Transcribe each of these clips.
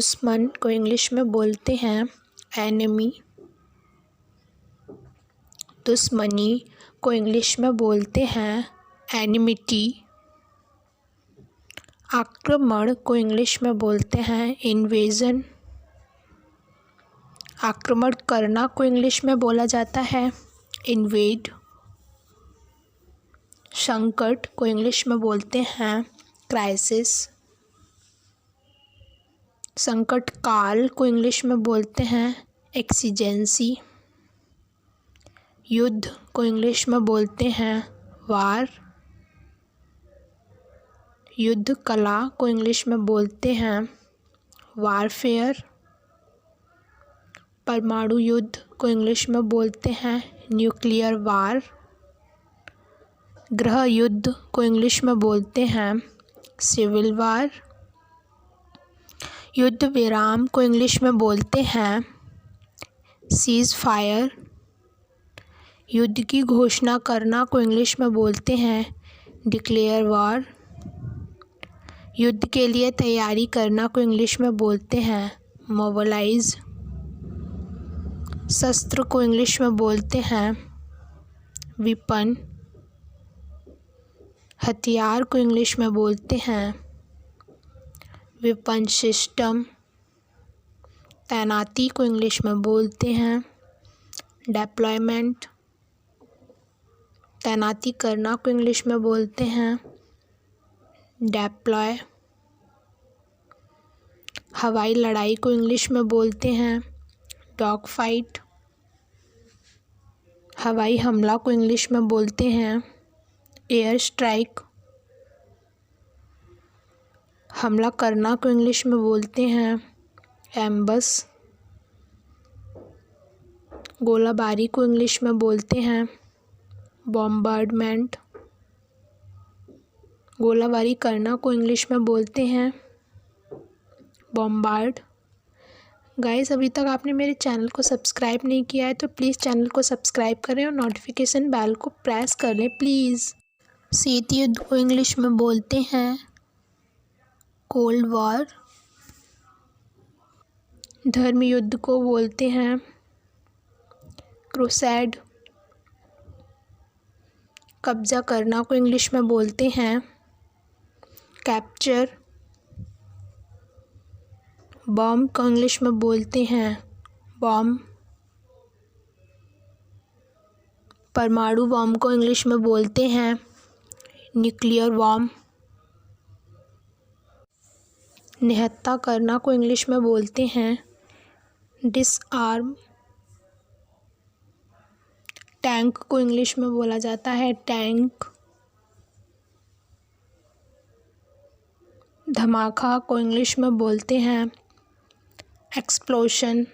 दुश्मन को इंग्लिश में बोलते हैं एनिमी। दुश्मनी को इंग्लिश में बोलते हैं एनिमिटी। आक्रमण को इंग्लिश में बोलते हैं इन्वेजन। आक्रमण करना को इंग्लिश में बोला जाता है इन्वेड। संकट को इंग्लिश में बोलते हैं क्राइसिस। संकट काल को इंग्लिश में बोलते हैं एक्सीजेंसी। युद्ध को इंग्लिश में बोलते हैं वार। युद्ध कला को इंग्लिश में बोलते हैं वारफेयर। परमाणु युद्ध को इंग्लिश में बोलते हैं न्यूक्लियर वार। गृह युद्ध को इंग्लिश में बोलते हैं सिविल वार। युद्ध विराम को इंग्लिश में बोलते हैं सीज फायर। युद्ध की घोषणा करना को इंग्लिश में बोलते हैं डिक्लेयर वार। युद्ध के लिए तैयारी करना को इंग्लिश में बोलते हैं मोबिलाइज। शस्त्र को इंग्लिश में बोलते हैं विपन। हथियार को इंग्लिश में बोलते हैं वेपन सिस्टम। तैनाती को इंग्लिश में बोलते हैं डिप्लॉयमेंट। तैनाती करना को इंग्लिश में बोलते हैं डिप्लॉय। हवाई लड़ाई को इंग्लिश में बोलते हैं डॉग फाइट। हवाई हमला को इंग्लिश में बोलते हैं एयर स्ट्राइक। हमला करना को इंग्लिश में बोलते हैं एम्बस। गोलाबारी को इंग्लिश में बोलते हैं बॉम्बार्डमेंट। गोलाबारी करना को इंग्लिश में बोलते हैं बॉम्बार्ड। गाइस, अभी तक आपने मेरे चैनल को सब्सक्राइब नहीं किया है तो प्लीज़ चैनल को सब्सक्राइब करें और नोटिफिकेशन बेल को प्रेस कर लें प्लीज़। शीत युद्ध को इंग्लिश में बोलते हैं कोल्ड वॉर। धर्म युद्ध को बोलते हैं क्रूसेड। कब्जा करना को इंग्लिश में बोलते हैं कैप्चर। बॉम्ब को इंग्लिश में बोलते हैं बॉम्ब। परमाणु बॉम्ब को इंग्लिश में बोलते हैं न्यूक्लियर बॉम्ब। निहत्था करना को इंग्लिश में बोलते हैं डिसआर्म। टैंक को इंग्लिश में बोला जाता है टैंक। धमाका को इंग्लिश में बोलते हैं एक्सप्लोशन।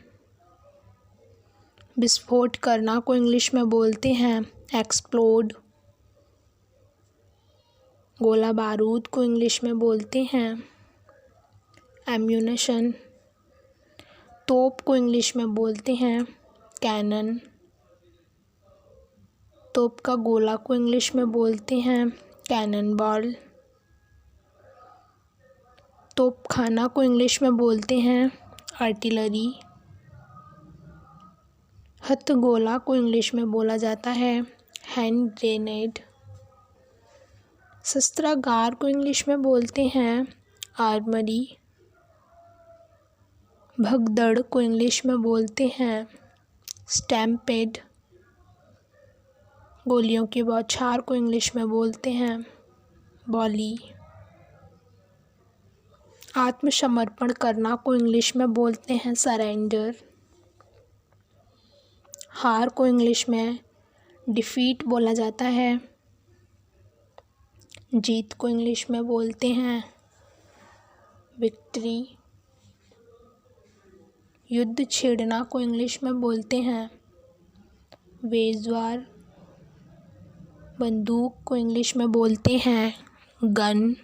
विस्फोट करना को इंग्लिश में बोलते हैं एक्सप्लोड। गोला बारूद को इंग्लिश में बोलते हैं एम्यूनेशन। तोप को इंग्लिश में बोलते हैं कैनन। तोप का गोला को इंग्लिश में बोलते हैं कैनन बॉल। तोप खाना को इंग्लिश में बोलते हैं आर्टिलरी। हथगोला को इंग्लिश में बोला जाता है हैंड ग्रेनेड। शस्त्रागार को इंग्लिश में बोलते हैं आर्मरी। भगदड़ को इंग्लिश में बोलते हैं स्टैम्पेड। गोलियों की बौछार को इंग्लिश में बोलते हैं वॉली। आत्मसमर्पण करना को इंग्लिश में बोलते हैं सरेंडर। हार को इंग्लिश में डिफीट बोला जाता है। जीत को इंग्लिश में बोलते हैं विक्ट्री। युद्ध छेड़ना को इंग्लिश में बोलते हैं वेज वार। बंदूक को इंग्लिश में बोलते हैं गन।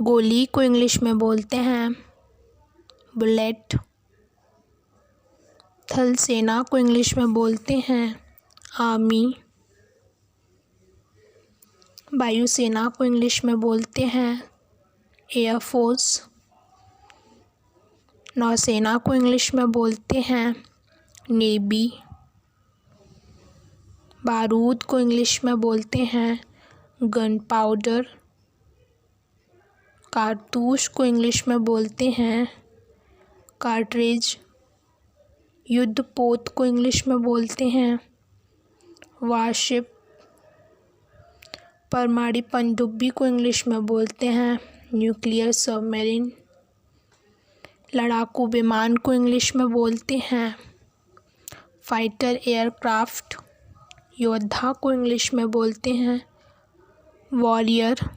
गोली को इंग्लिश में बोलते हैं बुलेट। थल सेना को इंग्लिश में बोलते हैं आर्मी। वायुसेना को इंग्लिश में बोलते हैं एयरफोर्स। नौसेना को इंग्लिश में बोलते हैं नेवी। बारूद को इंग्लिश में बोलते हैं गन पाउडर। कारतूस को इंग्लिश में बोलते हैं कार्ट्रिज। युद्धपोत को इंग्लिश में बोलते हैं वारशिप। परमाणु पनडुब्बी को इंग्लिश में बोलते हैं न्यूक्लियर सबमरीन। लड़ाकू विमान को इंग्लिश में बोलते हैं फाइटर एयरक्राफ्ट। योद्धा को इंग्लिश में बोलते हैं वॉरियर।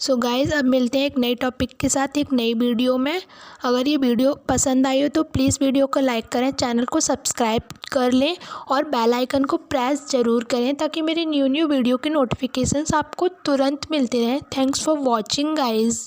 सो गाइज़, अब मिलते हैं एक नए टॉपिक के साथ एक नई वीडियो में। अगर ये वीडियो पसंद आई हो तो प्लीज़ वीडियो को लाइक करें, चैनल को सब्सक्राइब कर लें और बेल आइकन को प्रेस ज़रूर करें ताकि मेरे न्यू वीडियो के नोटिफिकेशंस आपको तुरंत मिलते रहें। Thanks for watching guys.